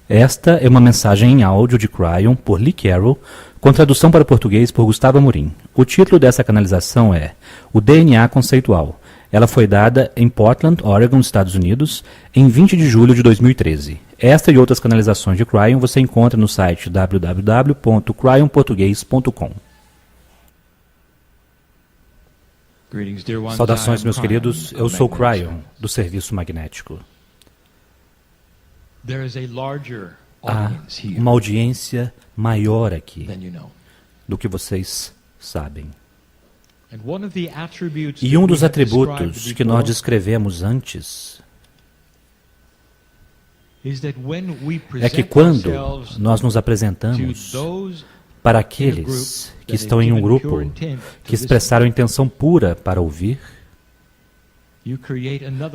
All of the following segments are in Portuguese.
Esta é uma mensagem em áudio de Cryon por Lee Carroll, com tradução para o português por Gustavo Amorim. O título dessa canalização é O DNA Conceitual. Ela foi dada em Portland, Oregon, Estados Unidos, em 20 de julho de 2013. Esta e outras canalizações de Cryon você encontra no site www.cryonportugues.com. Saudações, meus queridos. Eu sou Cryon, do Serviço Magnético. Há uma audiência maior aqui do que vocês sabem. E um dos atributos que nós descrevemos antes é que quando nós nos apresentamos para aqueles que estão em um grupo que expressaram intenção pura para ouvir,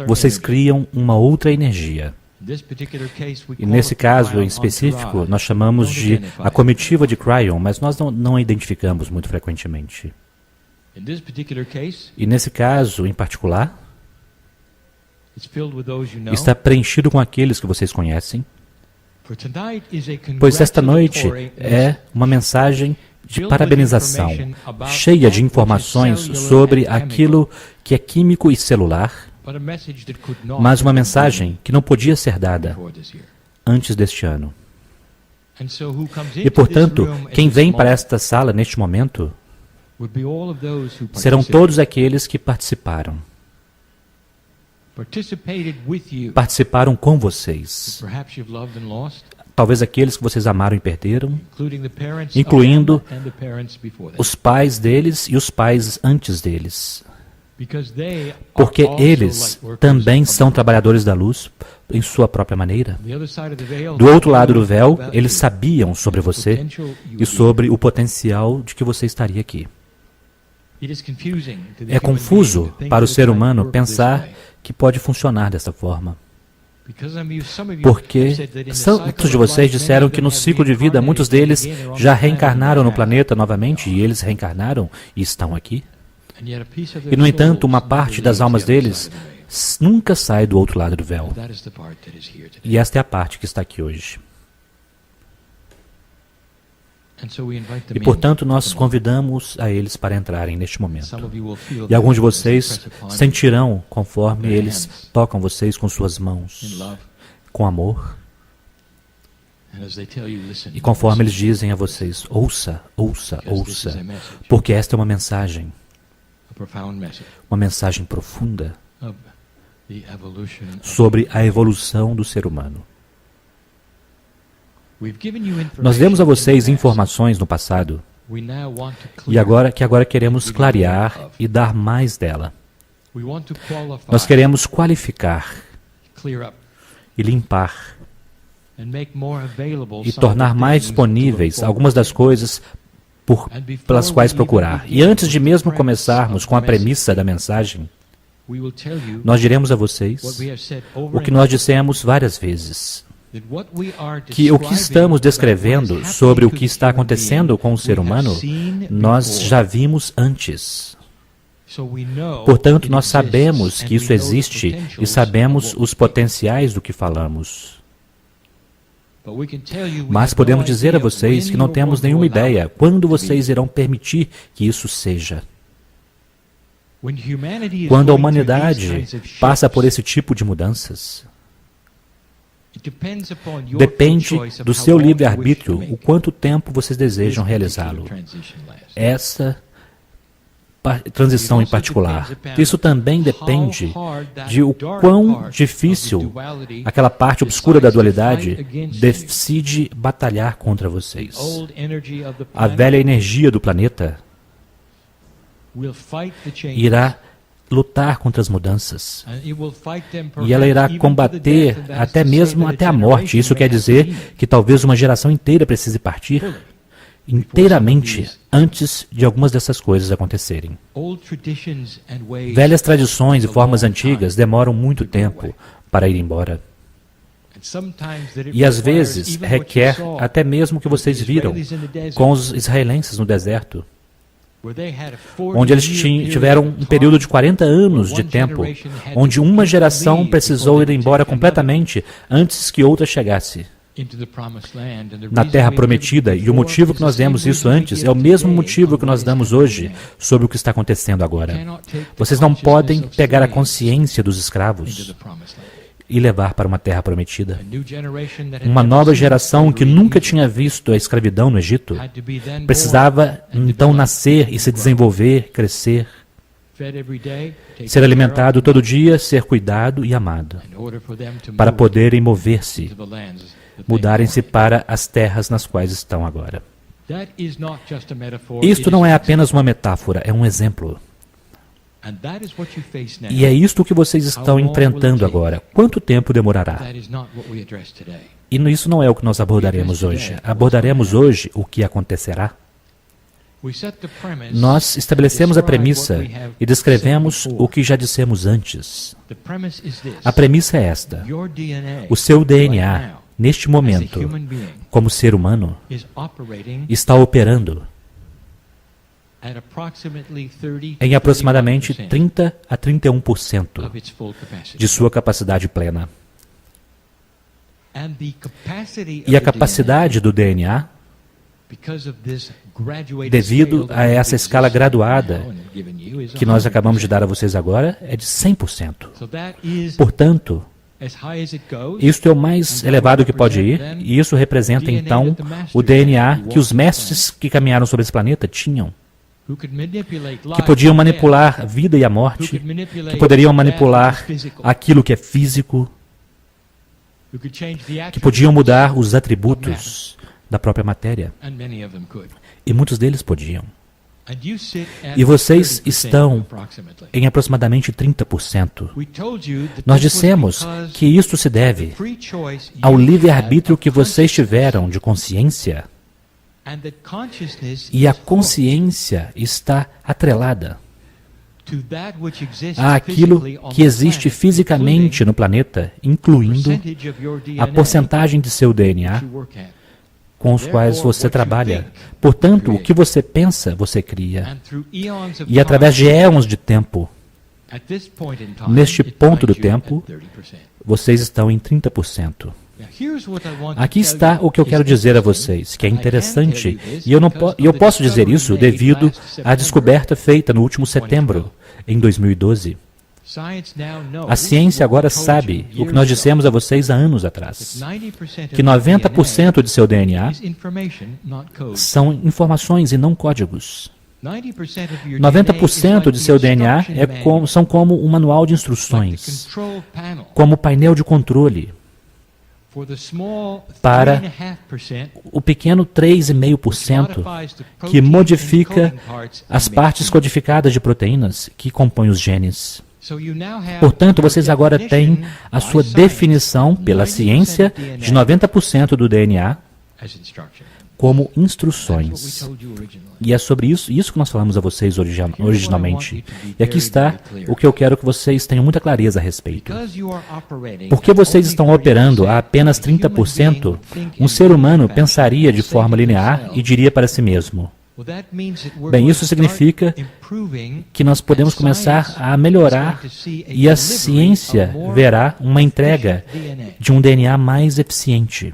vocês criam uma outra energia. E nesse caso em específico, nós chamamos de a comitiva de Cryon, mas nós não a identificamos muito frequentemente. E nesse caso em particular, está preenchido com aqueles que vocês conhecem, pois esta noite é uma mensagem de parabenização, cheia de informações sobre aquilo que é químico e celular, mas uma mensagem que não podia ser dada antes deste ano. E, portanto, quem vem para esta sala neste momento serão todos aqueles que participaram com vocês. Talvez aqueles que vocês amaram e perderam, incluindo os pais deles e os pais antes deles. Porque eles também são trabalhadores da luz em sua própria maneira. Do outro lado do véu, eles sabiam sobre você e sobre o potencial de que você estaria aqui. É confuso para o ser humano pensar que pode funcionar dessa forma. Porque muitos de vocês disseram que no ciclo de vida, muitos deles já reencarnaram no planeta novamente, e eles reencarnaram e estão aqui. E, no entanto, uma parte das almas deles nunca sai do outro lado do véu. E esta é a parte que está aqui hoje. E, portanto, nós convidamos a eles para entrarem neste momento. E alguns de vocês sentirão conforme eles tocam vocês com suas mãos, com amor. E conforme eles dizem a vocês, ouça, ouça, ouça, porque esta é uma mensagem profunda sobre a evolução do ser humano. Nós demos a vocês informações no passado e agora queremos clarear e dar mais dela. Nós queremos qualificar e limpar e tornar mais disponíveis algumas das coisas pelas quais procurar. E antes de mesmo começarmos com a premissa da mensagem, nós diremos a vocês o que nós dissemos várias vezes, que o que estamos descrevendo sobre o que está acontecendo com o ser humano, nós já vimos antes. Portanto, nós sabemos que isso existe e sabemos os potenciais do que falamos. Mas podemos dizer a vocês que não temos nenhuma ideia quando vocês irão permitir que isso seja. Quando a humanidade passa por esse tipo de mudanças, depende do seu livre-arbítrio o quanto tempo vocês desejam realizá-lo. Essa transição em particular. Isso também depende de o quão difícil aquela parte obscura da dualidade decide batalhar contra vocês. A velha energia do planeta irá lutar contra as mudanças. E ela irá combater até a morte. Isso quer dizer que talvez uma geração inteira precise partir inteiramente antes de algumas dessas coisas acontecerem. Velhas tradições e formas antigas demoram muito tempo para ir embora. E às vezes requer até mesmo o que vocês viram com os israelenses no deserto, onde eles tiveram um período de 40 anos de tempo, onde uma geração precisou ir embora completamente antes que outra chegasse. na terra prometida, e o motivo que nós demos isso antes é o mesmo motivo que nós damos hoje sobre o que está acontecendo agora. Vocês não podem pegar a consciência dos escravos e levar para uma terra prometida. Uma nova geração que nunca tinha visto a escravidão no Egito precisava então nascer e se desenvolver, crescer, ser alimentado todo dia, ser cuidado e amado, para poderem mover-se, mudarem-se para as terras nas quais estão agora. Isto não é apenas uma metáfora, é um exemplo. E é isto que vocês estão enfrentando agora. Quanto tempo demorará? E isso não é o que nós abordaremos hoje. Abordaremos hoje o que acontecerá. Nós estabelecemos a premissa e descrevemos o que já dissemos antes. A premissa é esta: o seu DNA, neste momento, como ser humano, está operando em aproximadamente 30 a 31% de sua capacidade plena. E a capacidade do DNA, devido a essa escala graduada que nós acabamos de dar a vocês agora, é de 100%. Portanto, isto é o mais elevado que pode ir, e isso representa então o DNA que os mestres que caminharam sobre esse planeta tinham, que podiam manipular a vida e a morte, que poderiam manipular aquilo que é físico, que podiam mudar os atributos da própria matéria. E muitos deles podiam. E vocês estão em aproximadamente 30%. Nós dissemos que isto se deve ao livre-arbítrio que vocês tiveram de consciência, e a consciência está atrelada àquilo que existe fisicamente no planeta, incluindo a porcentagem de seu DNA com os quais você trabalha. Portanto, o que você pensa, você cria. E através de éons de tempo, neste ponto do tempo, vocês estão em 30%. Aqui está o que eu quero dizer a vocês, que é interessante, e eu posso dizer isso devido à descoberta feita no último setembro, em 2012. A ciência agora sabe o que nós dissemos a vocês há anos atrás, que 90% de seu DNA são informações e não códigos. 90% de seu DNA são como um manual de instruções, como painel de controle, para o pequeno 3,5% que modifica as partes codificadas de proteínas que compõem os genes. Portanto, vocês agora têm a sua definição pela ciência de 90% do DNA como instruções. E é sobre isso que nós falamos a vocês originalmente. E aqui está o que eu quero que vocês tenham muita clareza a respeito. Porque vocês estão operando a apenas 30%, um ser humano pensaria de forma linear e diria para si mesmo: bem, isso significa que nós podemos começar a melhorar e a ciência verá uma entrega de um DNA mais eficiente.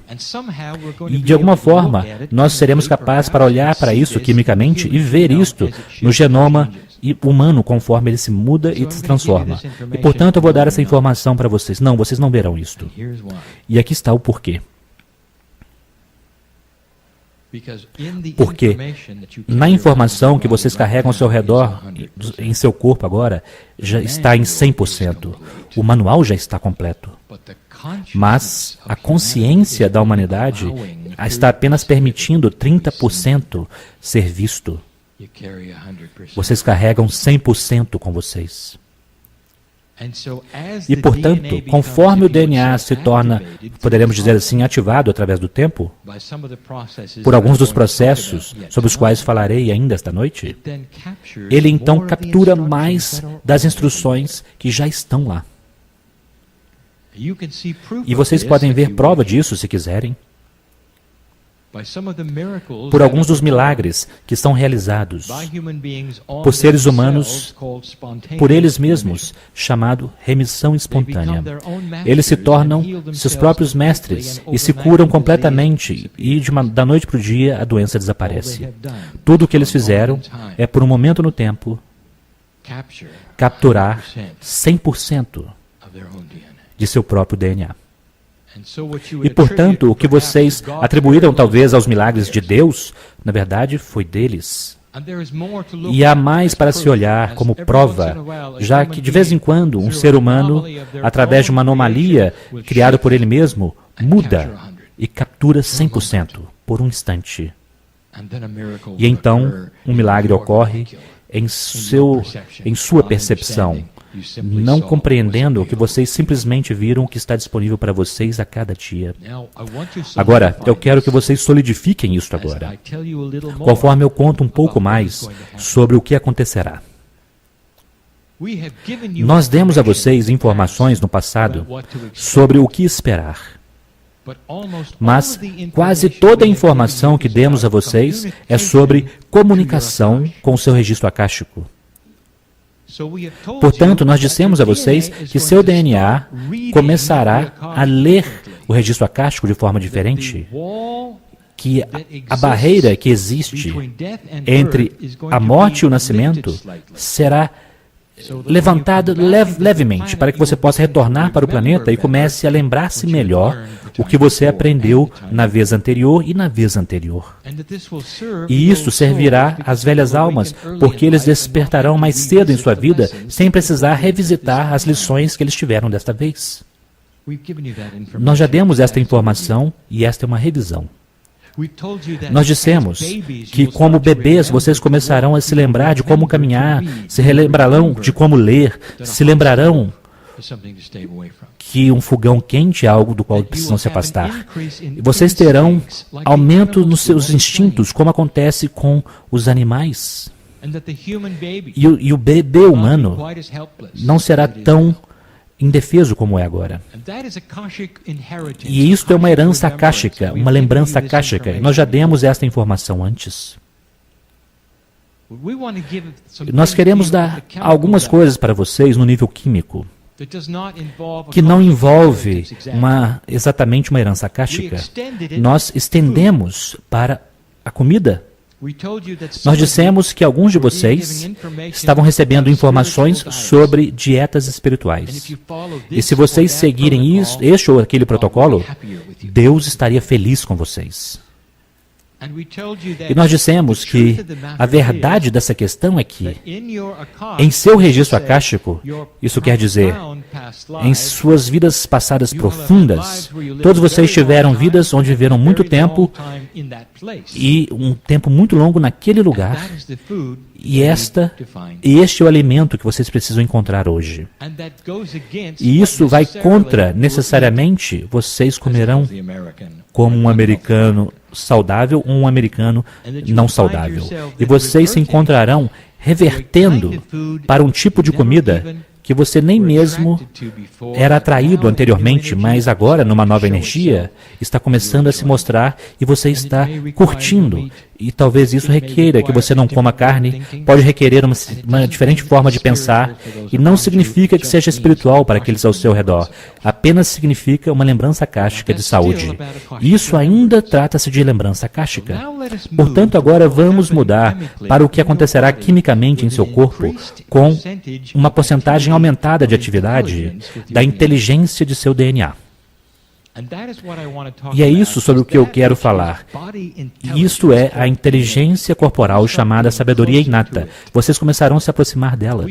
E de alguma forma, nós seremos capazes para olhar para isso quimicamente e ver isto no genoma humano conforme ele se muda e se transforma. E portanto eu vou dar essa informação para vocês. Não, vocês não verão isto. E aqui está o porquê. Porque na informação que vocês carregam ao seu redor, em seu corpo agora, já está em 100%. O manual já está completo. Mas a consciência da humanidade está apenas permitindo 30% ser visto. Vocês carregam 100% com vocês. E, portanto, conforme o DNA se torna, poderemos dizer assim, ativado através do tempo, por alguns dos processos sobre os quais falarei ainda esta noite, ele então captura mais das instruções que já estão lá. E vocês podem ver prova disso se quiserem. por alguns dos milagres que são realizados por seres humanos, por eles mesmos, chamado remissão espontânea. Eles se tornam seus próprios mestres e se curam completamente e da noite para o dia a doença desaparece. Tudo o que eles fizeram é, por um momento no tempo, capturar 100% de seu próprio DNA. E, portanto, o que vocês atribuíram talvez aos milagres de Deus, na verdade, foi deles. E há mais para se olhar como prova, já que, de vez em quando, um ser humano, através de uma anomalia criada por ele mesmo, muda e captura 100% por um instante. E então, um milagre ocorre em sua percepção, não compreendendo que vocês simplesmente viram o que está disponível para vocês a cada dia. Agora, eu quero que vocês solidifiquem isso agora, conforme eu conto um pouco mais sobre o que acontecerá. Nós demos a vocês informações no passado sobre o que esperar. Mas quase toda a informação que demos a vocês é sobre comunicação com o seu registro acástico. Portanto, nós dissemos a vocês que seu DNA começará a ler o registro acástico de forma diferente, que a barreira que existe entre a morte e o nascimento será levantada levemente, para que você possa retornar para o planeta e comece a lembrar-se melhor o que você aprendeu na vez anterior e na vez anterior. E isso servirá às velhas almas, porque eles despertarão mais cedo em sua vida, sem precisar revisitar as lições que eles tiveram desta vez. Nós já demos esta informação e esta é uma revisão. Nós dissemos que, como bebês, vocês começarão a se lembrar de como caminhar, se relembrarão de como ler, se lembrarão que um fogão quente é algo do qual precisam se afastar. Vocês terão aumento nos seus instintos, como acontece com os animais. E o bebê humano não será tão indefeso como é agora. E isto é uma herança akáshica, uma lembrança akáshica. Nós já demos esta informação antes. Nós queremos dar algumas coisas para vocês no nível químico, que não envolve exatamente uma herança akáshica. Nós estendemos para a comida. Nós dissemos que alguns de vocês estavam recebendo informações sobre dietas espirituais. E se vocês seguirem este ou aquele protocolo, Deus estaria feliz com vocês. E nós dissemos que a verdade dessa questão é que, em seu registro akáshico, isso quer dizer, em suas vidas passadas profundas, todos vocês tiveram vidas onde viveram muito tempo e um tempo muito longo naquele lugar. E este é o alimento que vocês precisam encontrar hoje. E isso vai contra, necessariamente, vocês comerão como um americano saudável ou um americano não saudável. E vocês se encontrarão revertendo para um tipo de comida que você nem mesmo era atraído anteriormente, mas agora, numa nova energia, está começando a se mostrar e você está curtindo. E talvez isso requeira que você não coma carne, pode requerer uma diferente forma de pensar, e não significa que seja espiritual para aqueles ao seu redor, apenas significa uma lembrança akáshica de saúde. Isso ainda trata-se de lembrança akáshica. Portanto, agora vamos mudar para o que acontecerá quimicamente em seu corpo com uma porcentagem aumentada de atividade da inteligência de seu DNA. E é isso sobre o que eu quero falar. Isto é a inteligência corporal chamada sabedoria inata. Vocês começarão a se aproximar dela.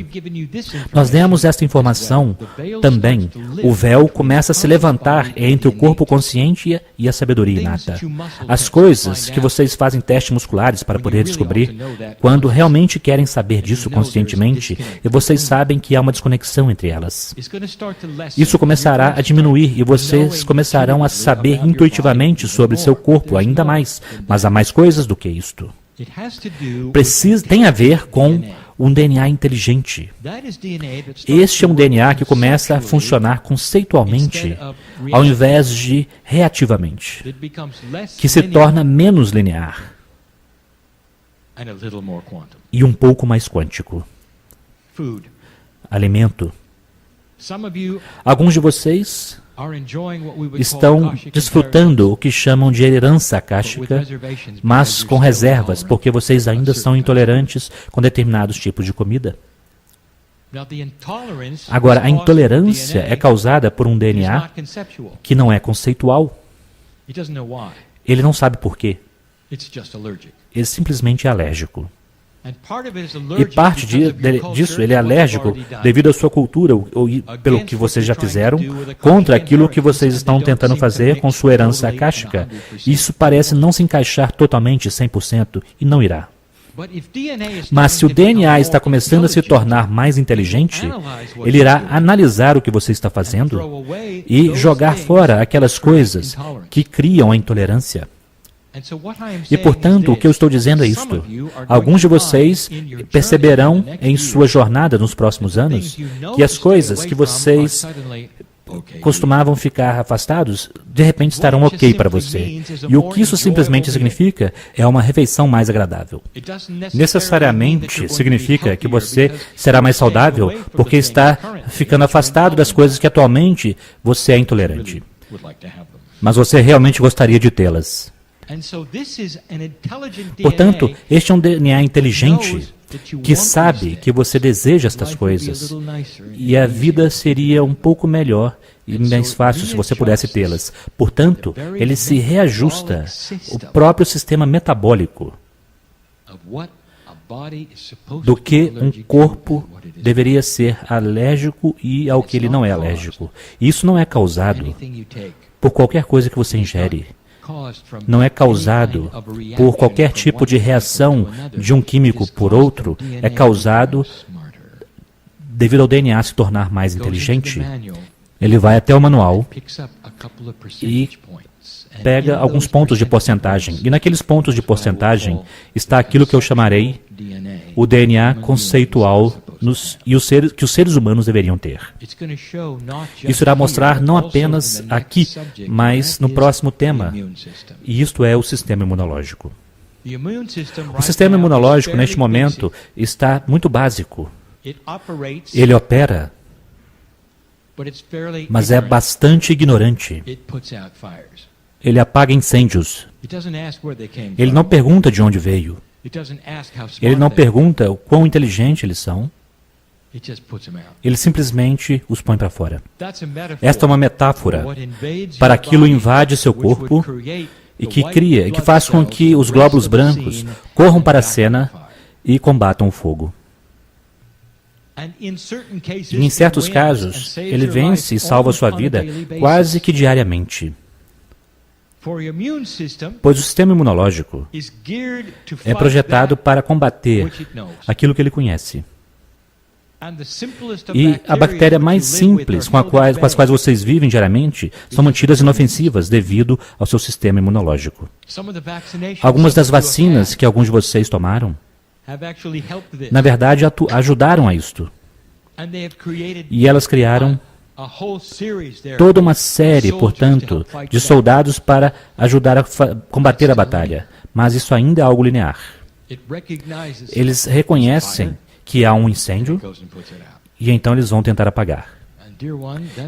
Nós demos esta informação também. O véu começa a se levantar entre o corpo consciente e a sabedoria inata. As coisas que vocês fazem testes musculares para poder descobrir, quando realmente querem saber disso conscientemente, e vocês sabem que há uma desconexão entre elas. Isso começará a diminuir e vocês começarão a saber intuitivamente sobre seu corpo ainda mais, mas há mais coisas do que isto. Tem a ver com um DNA inteligente. Este é um DNA que começa a funcionar conceitualmente, ao invés de reativamente, que se torna menos linear e um pouco mais quântico. Alimento. Alguns de vocês estão desfrutando o que chamam de herança akáshica, mas com reservas, porque vocês ainda são intolerantes com determinados tipos de comida. Agora, a intolerância é causada por um DNA que não é conceitual. Ele não sabe por quê. Ele simplesmente é alérgico. E parte disso, ele é alérgico devido à sua cultura, ou pelo que vocês já fizeram, contra aquilo que vocês estão tentando fazer com sua herança akáshica. Isso parece não se encaixar totalmente 100% e não irá. Mas se o DNA está começando a se tornar mais inteligente, ele irá analisar o que você está fazendo e jogar fora aquelas coisas que criam a intolerância. E, portanto, o que eu estou dizendo é isto. Alguns de vocês perceberão em sua jornada nos próximos anos que as coisas que vocês costumavam ficar afastados, de repente estarão ok para você. E o que isso simplesmente significa é uma refeição mais agradável. Necessariamente significa que você será mais saudável porque está ficando afastado das coisas que atualmente você é intolerante. Mas você realmente gostaria de tê-las. Portanto, este é um DNA inteligente que sabe que você deseja estas coisas e a vida seria um pouco melhor e mais fácil se você pudesse tê-las. Portanto, ele se reajusta o próprio sistema metabólico do que um corpo deveria ser alérgico e ao que ele não é alérgico. Isso não é causado por qualquer coisa que você ingere. Não é causado por qualquer tipo de reação de um químico por outro, é causado devido ao DNA se tornar mais inteligente. Ele vai até o manual e pega alguns pontos de porcentagem. E naqueles pontos de porcentagem está aquilo que eu chamarei o DNA conceitual que os seres humanos deveriam ter. Isso irá mostrar não apenas aqui, mas no próximo tema. E isto é o sistema imunológico. O sistema imunológico, neste momento, está muito básico. Ele opera, mas é bastante ignorante. Ele apaga incêndios. Ele não pergunta de onde veio. Ele não pergunta o quão inteligente eles são. Ele simplesmente os põe para fora. Esta é uma metáfora para aquilo invade seu corpo e que cria, e que faz com que os glóbulos brancos corram para a cena e combatam o fogo. E em certos casos, ele vence e salva sua vida quase que diariamente. Pois o sistema imunológico é projetado para combater aquilo que ele conhece. E a bactéria mais simples com as quais vocês vivem diariamente são mantidas inofensivas devido ao seu sistema imunológico. Algumas das vacinas que alguns de vocês tomaram, na verdade, ajudaram a isto. E elas criaram toda uma série, portanto, de soldados para ajudar a combater a batalha. Mas isso ainda é algo linear. Eles reconhecem que há um incêndio e então eles vão tentar apagar.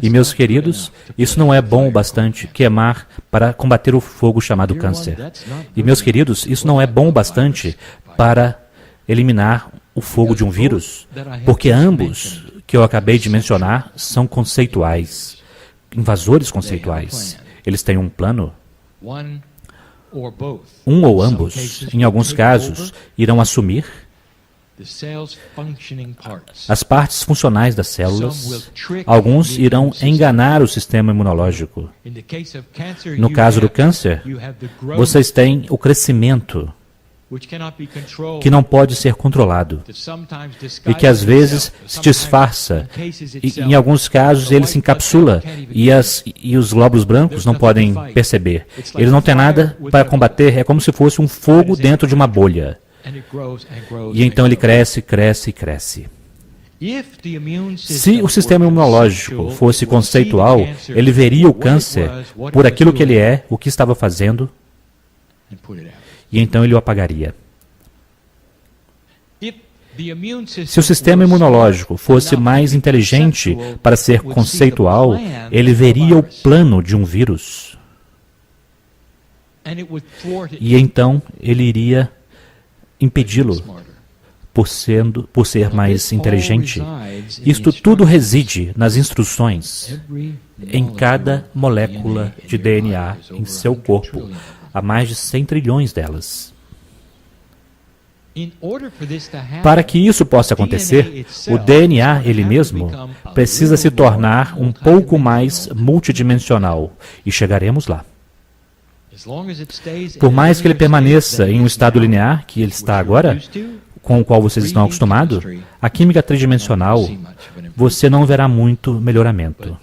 E, meus queridos, isso não é bom o bastante queimar para combater o fogo chamado câncer. E, meus queridos, isso não é bom o bastante para eliminar o fogo de um vírus, porque ambos que eu acabei de mencionar são conceituais, invasores conceituais. Eles têm um plano. Um ou ambos, em alguns casos, irão assumir as partes funcionais das células. Alguns irão enganar o sistema imunológico. No caso do câncer, vocês têm o crescimento que não pode ser controlado e que às vezes se disfarça e em alguns casos ele se encapsula e os glóbulos brancos não podem perceber. Eles não têm nada para combater, é como se fosse um fogo dentro de uma bolha. E então ele cresce, cresce e cresce. Se o sistema imunológico fosse conceitual, ele veria o câncer por aquilo que ele é, o que estava fazendo, e então ele o apagaria. Se o sistema imunológico fosse mais inteligente para ser conceitual, ele veria o plano de um vírus. E então ele iria impedi-lo por ser mais inteligente. Isto tudo reside nas instruções em cada molécula de DNA em seu corpo. Há mais de 100 trilhões delas. Para que isso possa acontecer, o DNA, ele mesmo, precisa se tornar um pouco mais multidimensional. E chegaremos lá. Por mais que ele permaneça em um estado linear, que ele está agora, com o qual vocês estão acostumados, a química tridimensional, você não verá muito melhoramento.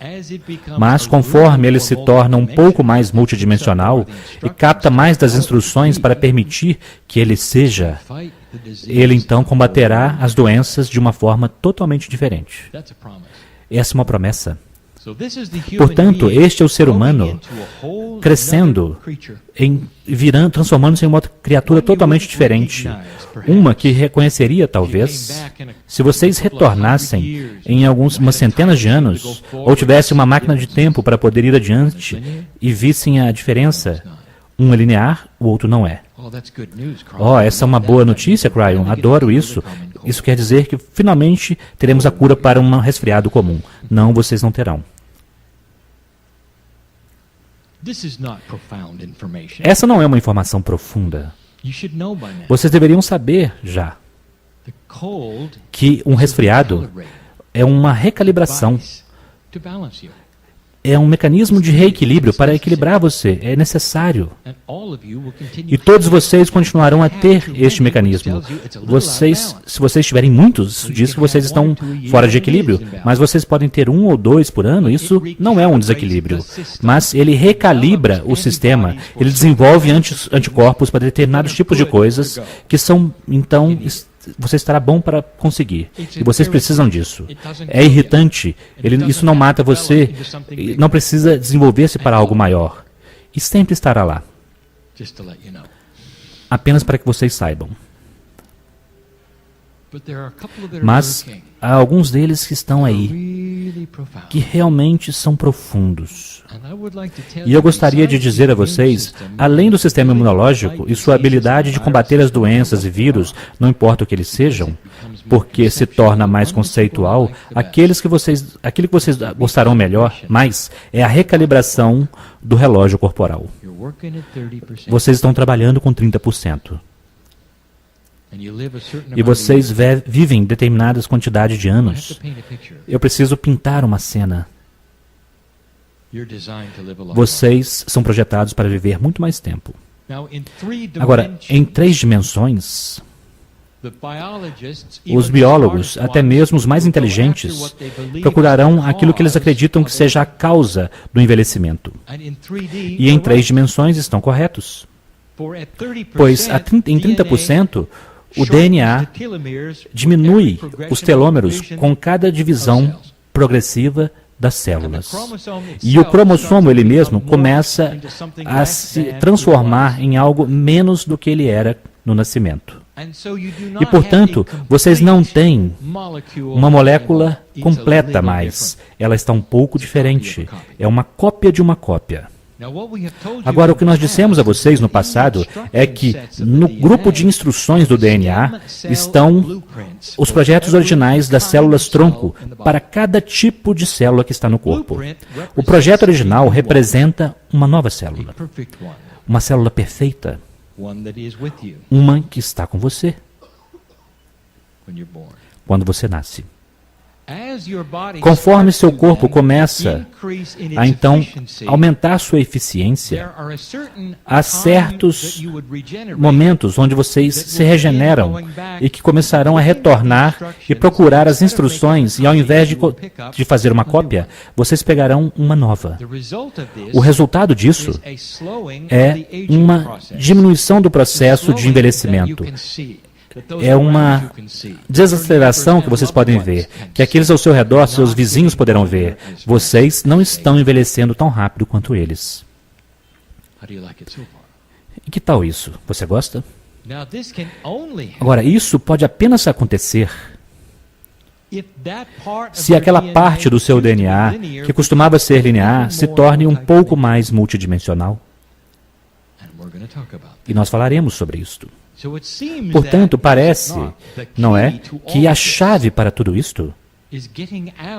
Mas conforme ele se torna um pouco mais multidimensional e capta mais das instruções para permitir que ele seja, ele então combaterá as doenças de uma forma totalmente diferente. Essa é uma promessa. Portanto, este é o ser humano crescendo, transformando-se em uma criatura totalmente diferente. Uma que reconheceria, talvez, se vocês retornassem em umas centenas de anos, ou tivessem uma máquina de tempo para poder ir adiante e vissem a diferença. Um é linear, o outro não é. Essa é uma boa notícia, Cryon. Adoro isso. Isso quer dizer que finalmente teremos a cura para um resfriado comum. Não, vocês não terão. Essa não é uma informação profunda. Vocês deveriam saber já que um resfriado é uma recalibração. É um mecanismo de reequilíbrio para equilibrar você. É necessário. E todos vocês continuarão a ter este mecanismo. Se vocês tiverem muitos, isso diz que vocês estão fora de equilíbrio. Mas vocês podem ter 1 ou 2 por ano. Isso não é um desequilíbrio. Mas ele recalibra o sistema. Ele desenvolve anticorpos para determinados tipos de coisas que são, então, você estará bom para conseguir. E vocês precisam disso. É irritante. Isso não mata você. Não precisa desenvolver-se para algo maior. E sempre estará lá. Apenas para que vocês saibam. Mas há alguns deles que estão aí, que realmente são profundos. E eu gostaria de dizer a vocês, além do sistema imunológico e sua habilidade de combater as doenças e vírus, não importa o que eles sejam, porque se torna mais conceitual, aquilo que vocês gostarão mais é a recalibração do relógio corporal. Vocês estão trabalhando com 30%. E vocês vivem determinadas quantidades de anos. Eu preciso pintar uma cena. Vocês são projetados para viver muito mais tempo. Agora, em 3 dimensões, os biólogos, até mesmo os mais inteligentes, procurarão aquilo que eles acreditam que seja a causa do envelhecimento. E em 3 dimensões estão corretos. Pois em 30%, o DNA diminui os telômeros com cada divisão progressiva das células. E o cromossomo, ele mesmo, começa a se transformar em algo menos do que ele era no nascimento. E, portanto, vocês não têm uma molécula completa mais. Ela está um pouco diferente. É uma cópia de uma cópia. Agora, o que nós dissemos a vocês no passado é que no grupo de instruções do DNA estão os projetos originais das células-tronco para cada tipo de célula que está no corpo. O projeto original representa uma nova célula, uma célula perfeita, uma que está com você quando você nasce. Conforme seu corpo começa a, então, aumentar sua eficiência, há certos momentos onde vocês se regeneram e que começarão a retornar e procurar as instruções, e ao invés de fazer uma cópia, vocês pegarão uma nova. O resultado disso é uma diminuição do processo de envelhecimento. é uma desaceleração que vocês podem ver, que aqueles ao seu redor, seus vizinhos poderão ver. Vocês não estão envelhecendo tão rápido quanto eles. E que tal isso? Você gosta? Agora, isso pode apenas acontecer se aquela parte do seu DNA, que costumava ser linear, se torne um pouco mais multidimensional. E nós falaremos sobre isto. Portanto, parece, não é, que a chave para tudo isto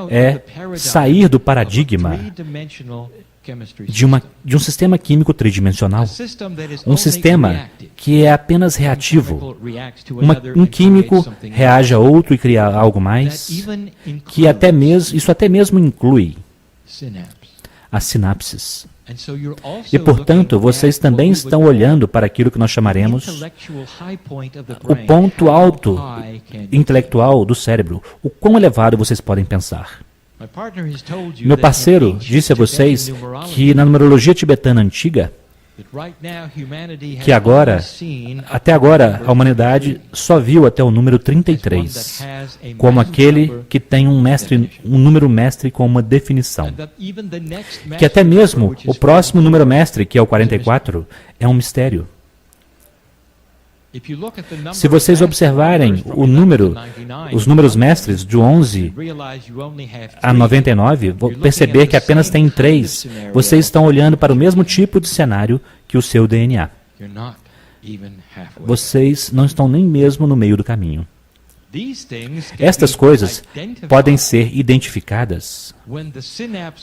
é sair do paradigma de um sistema químico tridimensional. Um sistema que é apenas reativo. Um químico reage a outro e cria algo mais, que isso até mesmo inclui as sinapses. E, portanto, vocês também estão olhando para aquilo que nós chamaremos o ponto alto intelectual do cérebro. O quão elevado vocês podem pensar. Meu parceiro disse a vocês que na numerologia tibetana antiga, que até agora, a humanidade só viu até o número 33, como aquele que tem um número mestre com uma definição. Que até mesmo o próximo número mestre, que é o 44, é um mistério. Se vocês observarem os números mestres de 11 a 99, vão perceber que apenas tem 3. Vocês estão olhando para o mesmo tipo de cenário que o seu DNA. Vocês não estão nem mesmo no meio do caminho. Estas coisas podem ser identificadas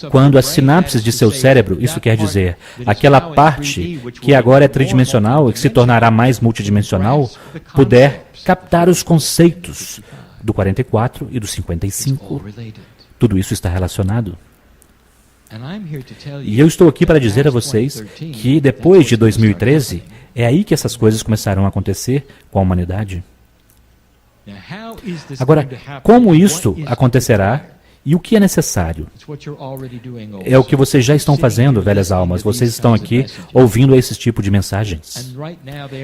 quando as sinapses de seu cérebro, isso quer dizer, aquela parte que agora é tridimensional e que se tornará mais multidimensional, puder captar os conceitos do 44 e do 55. Tudo isso está relacionado. E eu estou aqui para dizer a vocês que depois de 2013, é aí que essas coisas começaram a acontecer com a humanidade. Agora, como isso acontecerá e o que é necessário? É o que vocês já estão fazendo, velhas almas. Vocês estão aqui ouvindo esse tipo de mensagens.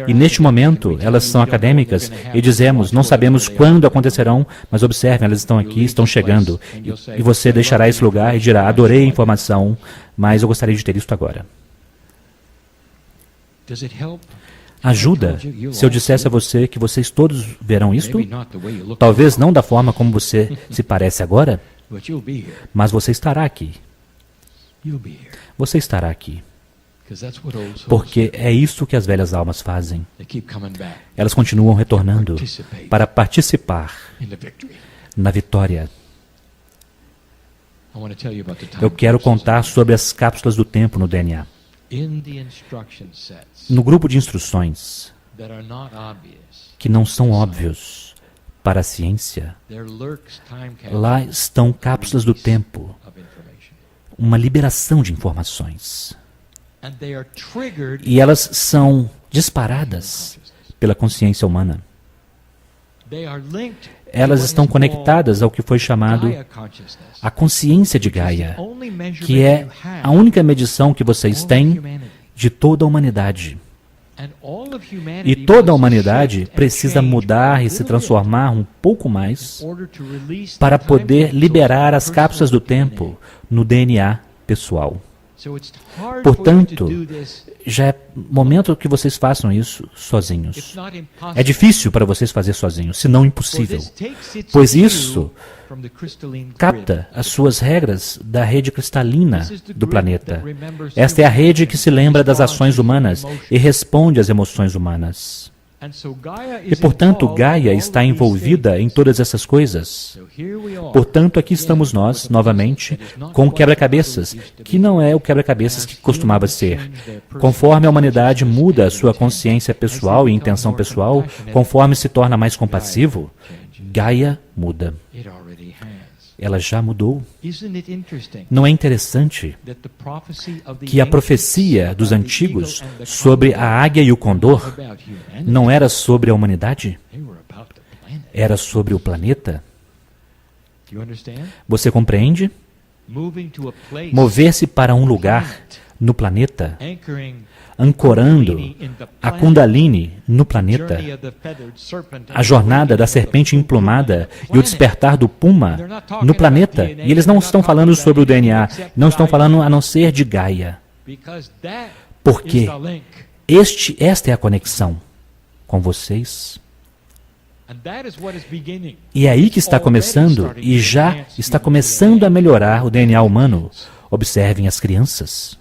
E neste momento, elas são acadêmicas e dizemos, não sabemos quando acontecerão, mas observem, elas estão aqui, estão chegando. E você deixará esse lugar e dirá, adorei a informação, mas eu gostaria de ter isto agora. Ajuda se eu dissesse a você que vocês todos verão isto? Talvez não da forma como você se parece agora, mas você estará aqui. Você estará aqui. Porque é isso que as velhas almas fazem. Elas continuam retornando para participar na vitória. Eu quero contar sobre as cápsulas do tempo no DNA. No grupo de instruções que não são óbvios para a ciência, lá estão cápsulas do tempo, uma liberação de informações. E elas são disparadas pela consciência humana. Elas estão conectadas ao que foi chamado a consciência de Gaia, que é a única medição que vocês têm de toda a humanidade. E toda a humanidade precisa mudar e se transformar um pouco mais para poder liberar as cápsulas do tempo no DNA pessoal. Portanto, já é momento que vocês façam isso sozinhos. É difícil para vocês fazer sozinhos, se não impossível, pois isso capta as suas regras da rede cristalina do planeta. Esta é a rede que se lembra das ações humanas e responde às emoções humanas. E, portanto, Gaia está envolvida em todas essas coisas. Portanto, aqui estamos nós, novamente, com o quebra-cabeças, que não é o quebra-cabeças que costumava ser. Conforme a humanidade muda a sua consciência pessoal e intenção pessoal, conforme se torna mais compassivo, Gaia muda. Ela já mudou. Não é interessante que a profecia dos antigos sobre a águia e o condor não era sobre a humanidade? Era sobre o planeta? Você compreende? Mover-se para um lugar no planeta, ancorando a Kundalini no planeta, a jornada da serpente emplumada e o despertar do Puma no planeta. E eles não estão falando sobre o DNA, não estão falando a não ser de Gaia. Porque esta é a conexão com vocês. E é aí que está começando, e já está começando a melhorar o DNA humano. Observem as crianças.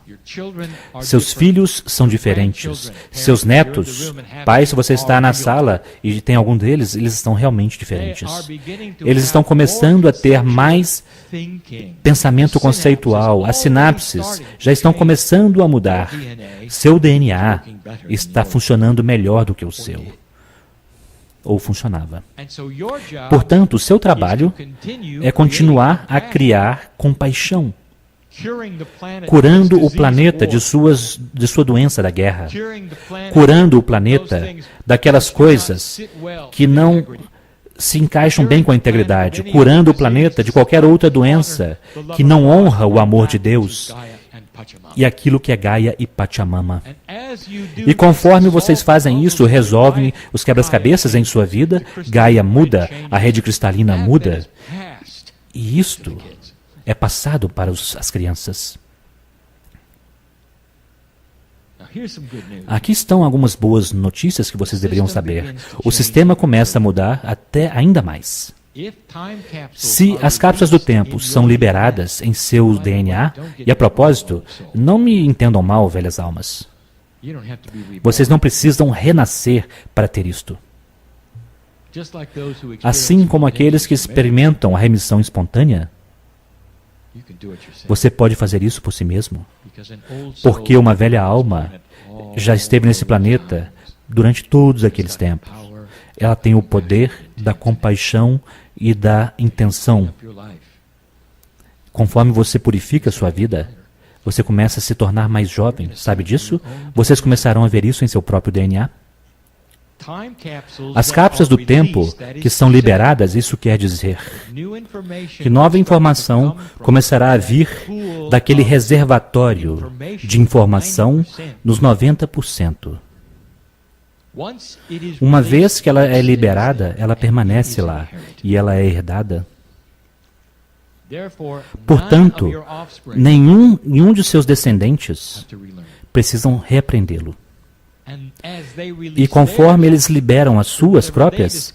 Seus filhos são diferentes. Seus netos, pai, se você está na sala e tem algum deles, eles estão realmente diferentes. Eles estão começando a ter mais pensamento conceitual. As sinapses já estão começando a mudar. Seu DNA está funcionando melhor do que o seu. Ou funcionava. Portanto, o seu trabalho é continuar a criar compaixão, curando o planeta de sua doença da guerra, curando o planeta daquelas coisas que não se encaixam bem com a integridade, curando o planeta de qualquer outra doença que não honra o amor de Deus e aquilo que é Gaia e Pachamama. E conforme vocês fazem isso, resolvem os quebra-cabeças em sua vida, Gaia muda, a rede cristalina muda, e isto é passado para as crianças. Aqui estão algumas boas notícias que vocês deveriam saber. O sistema começa a mudar até ainda mais. Se as cápsulas do tempo são liberadas em seu DNA, e a propósito, não me entendam mal, velhas almas. Vocês não precisam renascer para ter isto. Assim como aqueles que experimentam a remissão espontânea, você pode fazer isso por si mesmo. Porque uma velha alma já esteve nesse planeta durante todos aqueles tempos. Ela tem o poder da compaixão e da intenção. Conforme você purifica a sua vida, você começa a se tornar mais jovem. Sabe disso? Vocês começarão a ver isso em seu próprio DNA. As cápsulas do tempo que são liberadas, isso quer dizer que nova informação começará a vir daquele reservatório de informação nos 90%. Uma vez que ela é liberada, ela permanece lá e ela é herdada. Portanto, nenhum de seus descendentes precisam reaprendê-lo. E conforme eles liberam as suas próprias,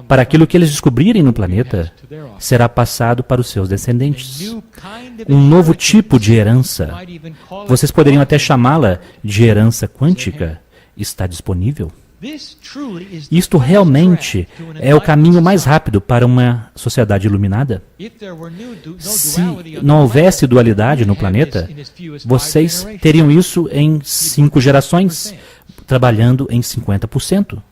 para aquilo que eles descobrirem no planeta, será passado para os seus descendentes. Um novo tipo de herança, vocês poderiam até chamá-la de herança quântica, está disponível. Isto realmente é o caminho mais rápido para uma sociedade iluminada. Se não houvesse dualidade no planeta, vocês teriam isso em 5 gerações, trabalhando em 50%.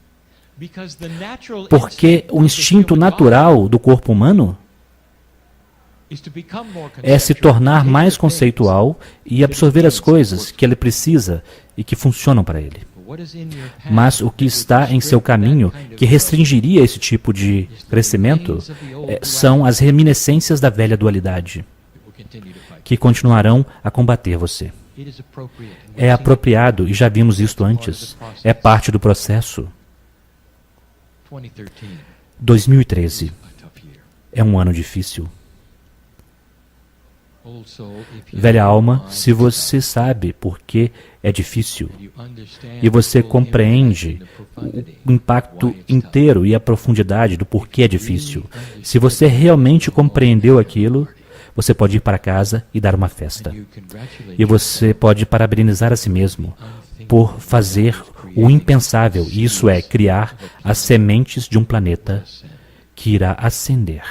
Porque o instinto natural do corpo humano é se tornar mais conceitual e absorver as coisas que ele precisa e que funcionam para ele. Mas o que está em seu caminho, que restringiria esse tipo de crescimento, são as reminiscências da velha dualidade, que continuarão a combater você. É apropriado, e já vimos isto antes, é parte do processo. 2013 é um ano difícil. Velha alma, se você sabe por que é difícil e você compreende o impacto inteiro e a profundidade do porquê é difícil, se você realmente compreendeu aquilo, você pode ir para casa e dar uma festa. E você pode parabenizar a si mesmo por fazer o impensável, isso é, criar as sementes de um planeta que irá ascender.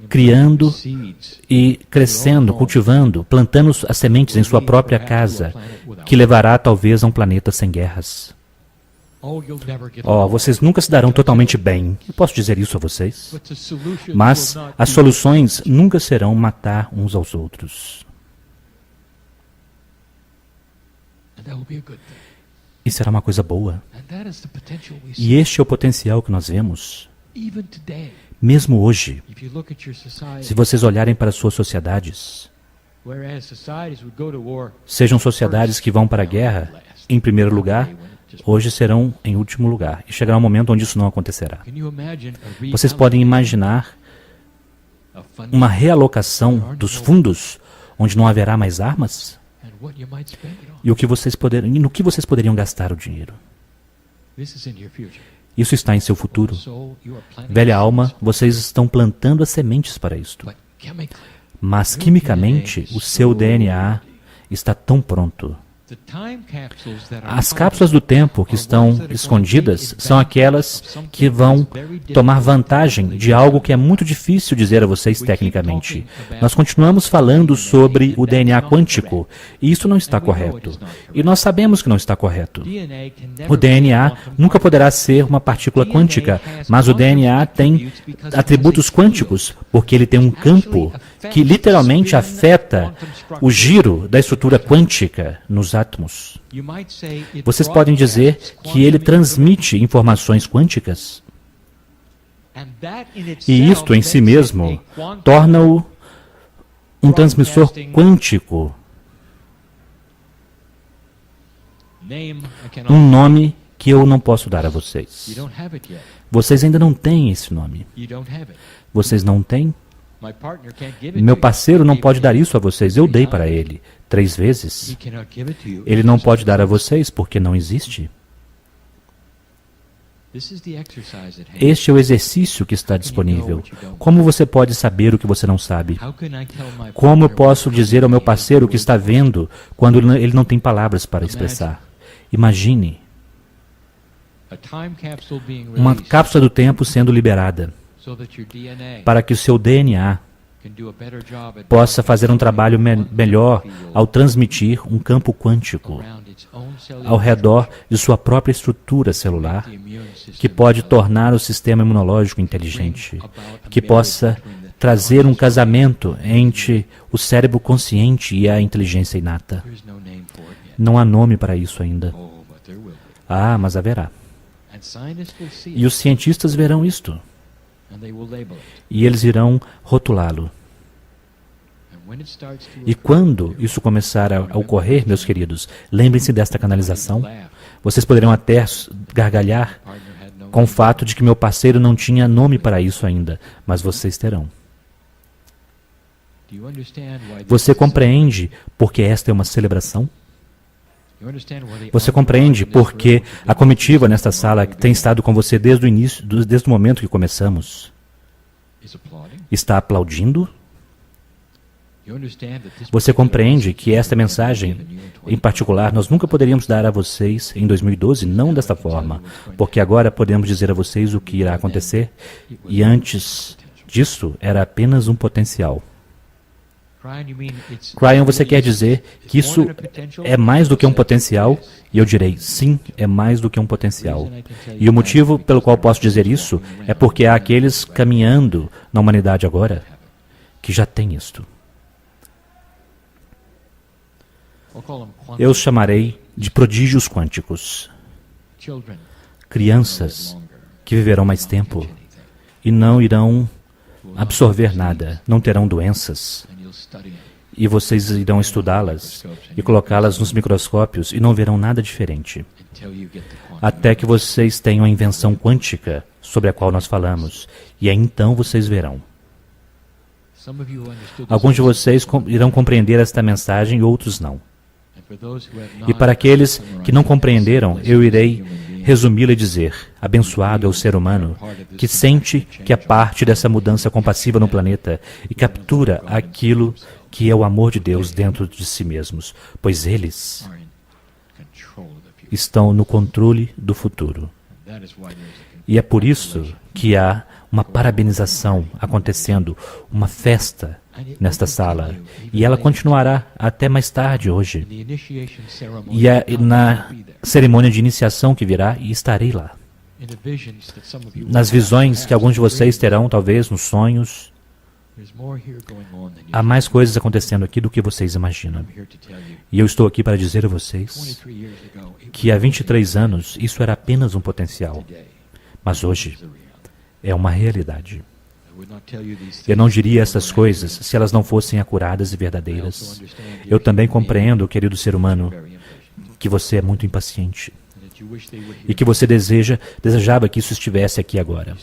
Criando e crescendo, cultivando, plantando as sementes em sua própria casa, que levará talvez a um planeta sem guerras. Vocês nunca se darão totalmente bem. Eu posso dizer isso a vocês. Mas as soluções nunca serão matar uns aos outros. E será uma coisa boa. E este é o potencial que nós vemos. Mesmo hoje, se vocês olharem para as suas sociedades, Sejam sociedades que vão para a guerra em primeiro lugar, hoje serão em último lugar. E chegará um momento onde isso não acontecerá. Vocês podem imaginar uma realocação dos fundos onde não haverá mais armas? E no que vocês poderiam gastar o dinheiro? Isso está em seu futuro. Velha alma, vocês estão plantando as sementes para isto. Mas, quimicamente, o seu DNA está tão pronto. As cápsulas do tempo que estão escondidas são aquelas que vão tomar vantagem de algo que é muito difícil dizer a vocês tecnicamente. Nós continuamos falando sobre o DNA quântico, e isso não está correto. E nós sabemos que não está correto. O DNA nunca poderá ser uma partícula quântica, mas o DNA tem atributos quânticos, porque ele tem um campo que literalmente afeta o giro da estrutura quântica nos átomos. Vocês podem dizer que ele transmite informações quânticas? E isto em si mesmo torna-o um transmissor quântico. Um nome que eu não posso dar a vocês. Vocês ainda não têm esse nome. Vocês não têm? Meu parceiro não pode dar isso a vocês. Eu dei para ele 3 vezes. Ele não pode dar a vocês porque não existe. Este é o exercício que está disponível. Como você pode saber o que você não sabe? Como eu posso dizer ao meu parceiro o que está vendo quando ele não tem palavras para expressar? Imagine uma cápsula do tempo sendo liberada para que o seu DNA possa fazer um trabalho melhor ao transmitir um campo quântico ao redor de sua própria estrutura celular, que pode tornar o sistema imunológico inteligente, que possa trazer um casamento entre o cérebro consciente e a inteligência inata. Não há nome para isso ainda. Ah, mas haverá. E os cientistas verão isto. E eles irão rotulá-lo. E quando isso começar a ocorrer, meus queridos, lembrem-se desta canalização. Vocês poderão até gargalhar com o fato de que meu parceiro não tinha nome para isso ainda, mas vocês terão. Você compreende porque esta é uma celebração? Você compreende porque a comitiva nesta sala que tem estado com você desde o início, desde o momento que começamos, está aplaudindo? Você compreende que esta mensagem, em particular, nós nunca poderíamos dar a vocês em 2012, não desta forma, porque agora podemos dizer a vocês o que irá acontecer, e antes disso era apenas um potencial. Cryon, você quer dizer que isso é mais do que um potencial? E eu direi, sim, é mais do que um potencial. E o motivo pelo qual posso dizer isso é porque há aqueles caminhando na humanidade agora que já têm isto. Eu os chamarei de prodígios quânticos. Crianças que viverão mais tempo e não irão absorver nada, não terão doenças. E vocês irão estudá-las e colocá-las nos microscópios e não verão nada diferente. Até que vocês tenham a invenção quântica sobre a qual nós falamos. E aí então vocês verão. Alguns de vocês irão compreender esta mensagem e outros não. E para aqueles que não compreenderam, eu irei resumi-la e dizer: abençoado é o ser humano que sente que é parte dessa mudança compassiva no planeta e captura aquilo que é o amor de Deus dentro de si mesmos, pois eles estão no controle do futuro. E é por isso que há uma parabenização acontecendo, uma festa nesta sala. E ela continuará até mais tarde hoje. E na cerimônia de iniciação que virá, e estarei lá. Nas visões que alguns de vocês terão, talvez nos sonhos, há mais coisas acontecendo aqui do que vocês imaginam. E eu estou aqui para dizer a vocês que há 23 anos isso era apenas um potencial. Mas hoje é uma realidade. Eu não diria essas coisas se elas não fossem acuradas e verdadeiras. Eu também compreendo, querido ser humano, que você é muito impaciente e que você desejava que isso estivesse aqui agora.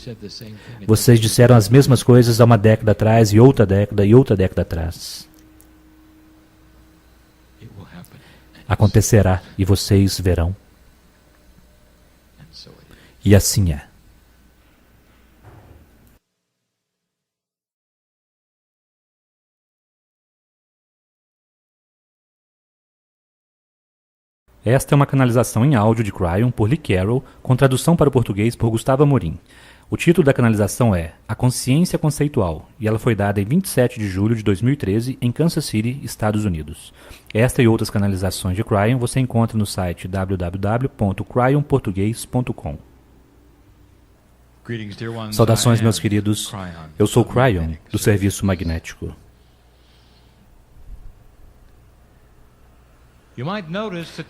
Vocês disseram as mesmas coisas há uma década atrás e outra década atrás. Acontecerá e vocês verão. E assim é. Esta é uma canalização em áudio de Cryon por Lee Carroll, com tradução para o português por Gustavo Amorim. O título da canalização é A Consciência Conceitual, e ela foi dada em 27 de julho de 2013 em Kansas City, Estados Unidos. Esta e outras canalizações de Cryon você encontra no site www.cryonportugues.com. Saudações, meus queridos. Eu sou Cryon, do Serviço Magnético.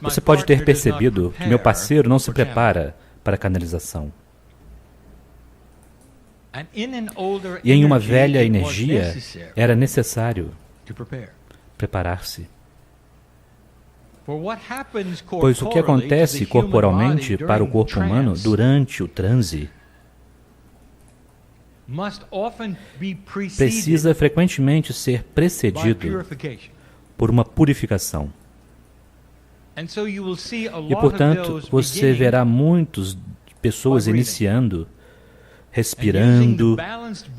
Você pode ter percebido que meu parceiro não se prepara para a canalização. E em uma velha energia era necessário preparar-se. Pois o que acontece corporalmente para o corpo humano durante o transe precisa frequentemente ser precedido por uma purificação. E, portanto, você verá muitas pessoas iniciando, respirando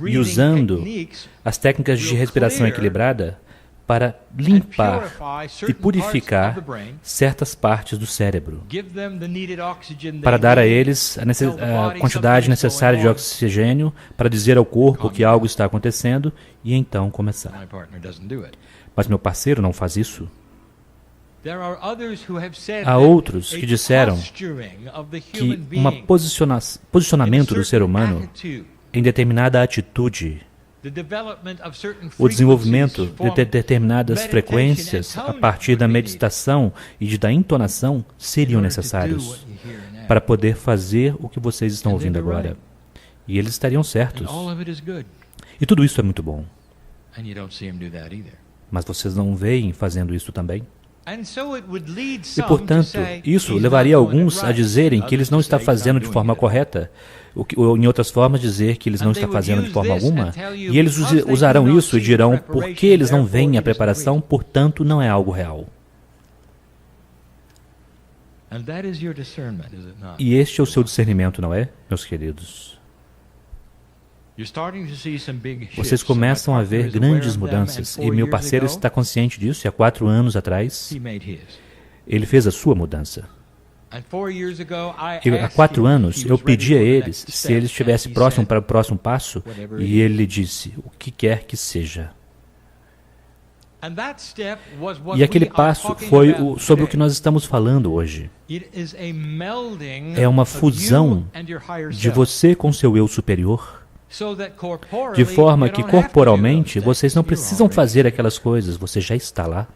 e usando as técnicas de respiração equilibrada para limpar e purificar certas partes do cérebro, para dar a eles a quantidade necessária de oxigênio para dizer ao corpo que algo está acontecendo e então começar. Mas meu parceiro não faz isso. Há outros que disseram que um posicionamento do ser humano em determinada atitude, o desenvolvimento de determinadas frequências a partir da meditação e da entonação seriam necessários para poder fazer o que vocês estão ouvindo agora. E eles estariam certos. E tudo isso é muito bom. Mas vocês não veem fazendo isso também? E, portanto, isso levaria alguns a dizerem que eles não estão fazendo de forma correta, ou em outras formas dizer que eles não estão fazendo de forma alguma, e eles usarão isso e dirão porque eles não veem a preparação, portanto não é algo real. E este é o seu discernimento, não é, meus queridos? Vocês começam a ver grandes mudanças, e meu parceiro está consciente disso, e há 4 anos atrás, ele fez a sua mudança. E há 4 anos, eu pedi a eles se eles estivessem próximos para o próximo passo, e ele disse, o que quer que seja. E aquele passo foi sobre o que nós estamos falando hoje. É uma fusão de você com seu eu superior, de forma que corporalmente vocês não precisam fazer aquelas coisas, você já está lá.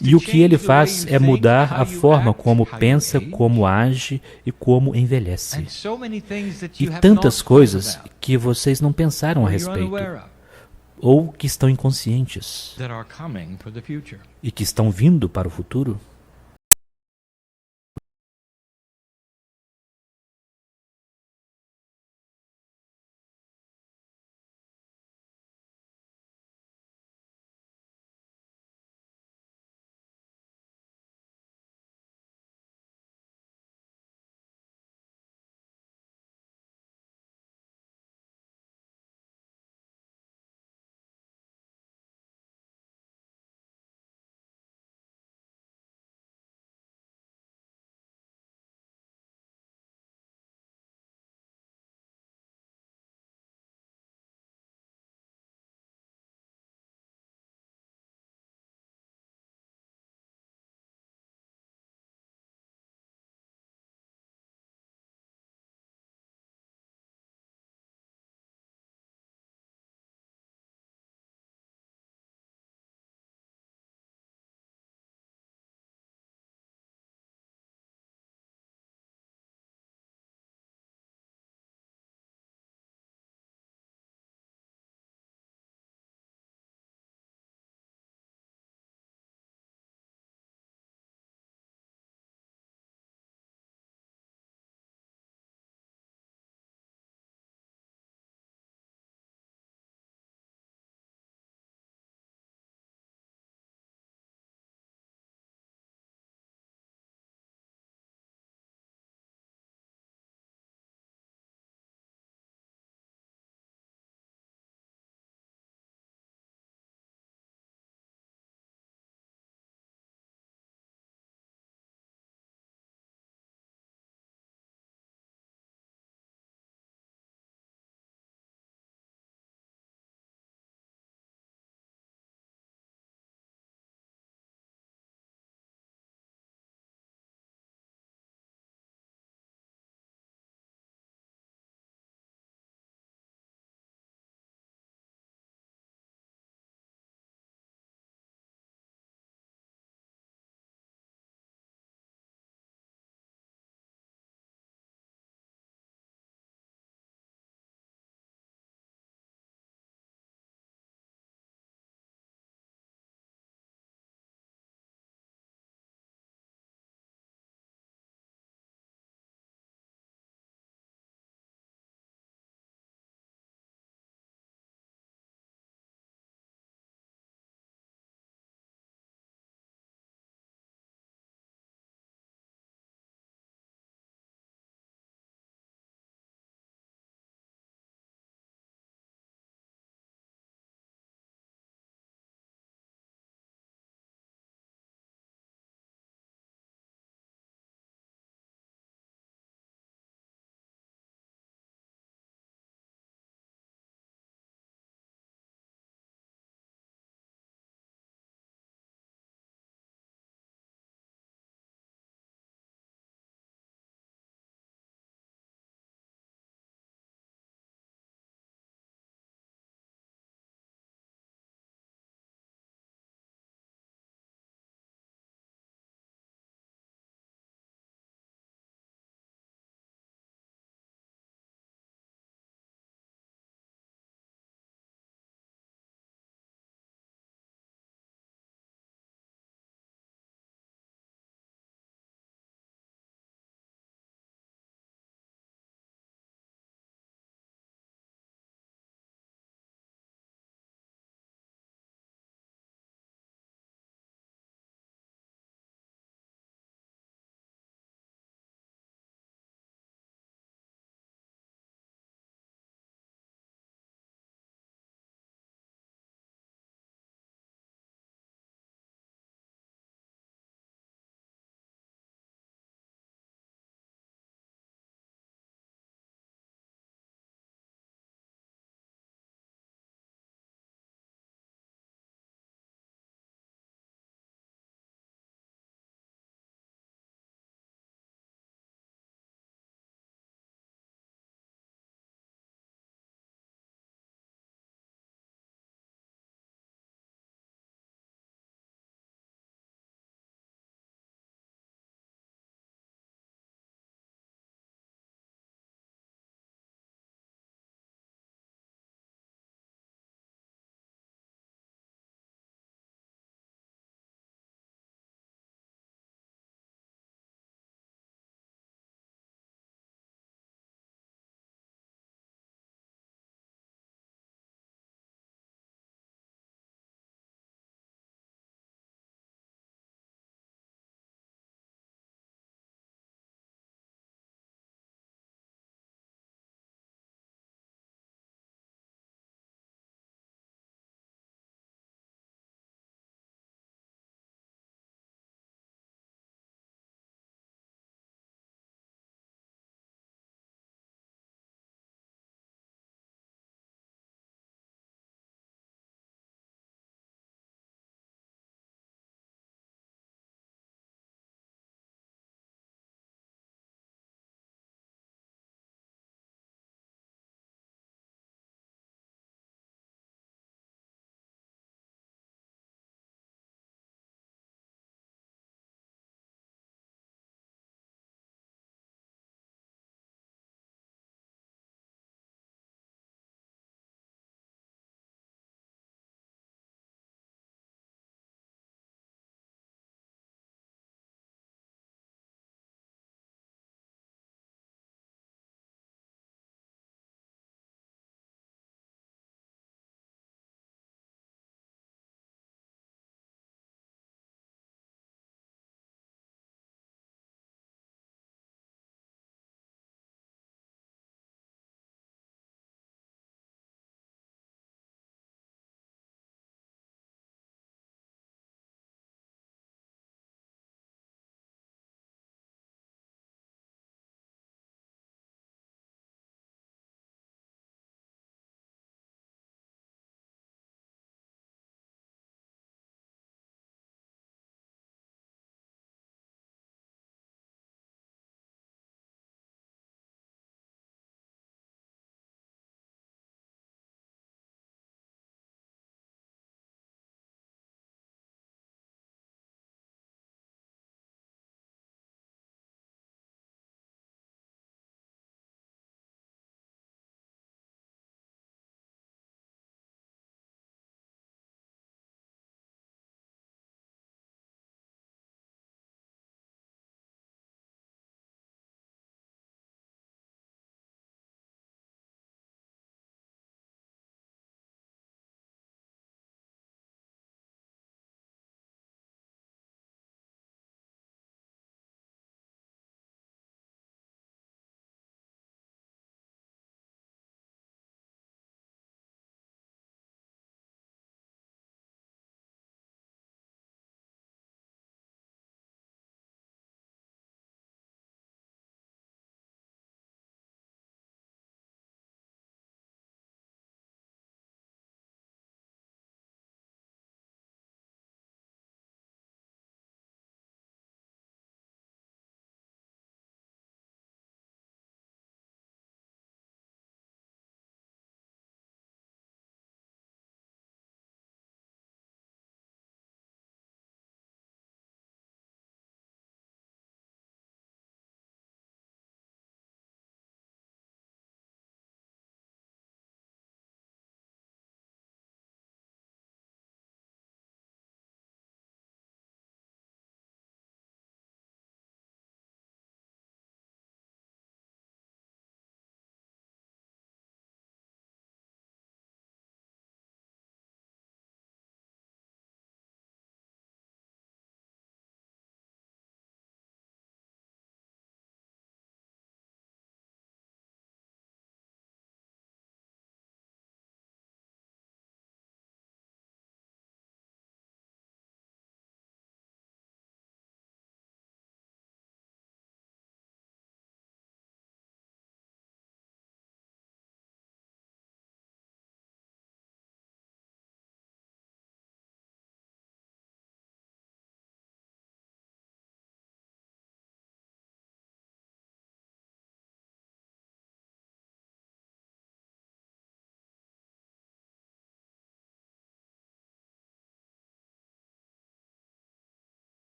E o que ele faz é mudar a forma como pensa, como age e como envelhece. E tantas coisas que vocês não pensaram a respeito, ou que estão inconscientes, e que estão vindo para o futuro.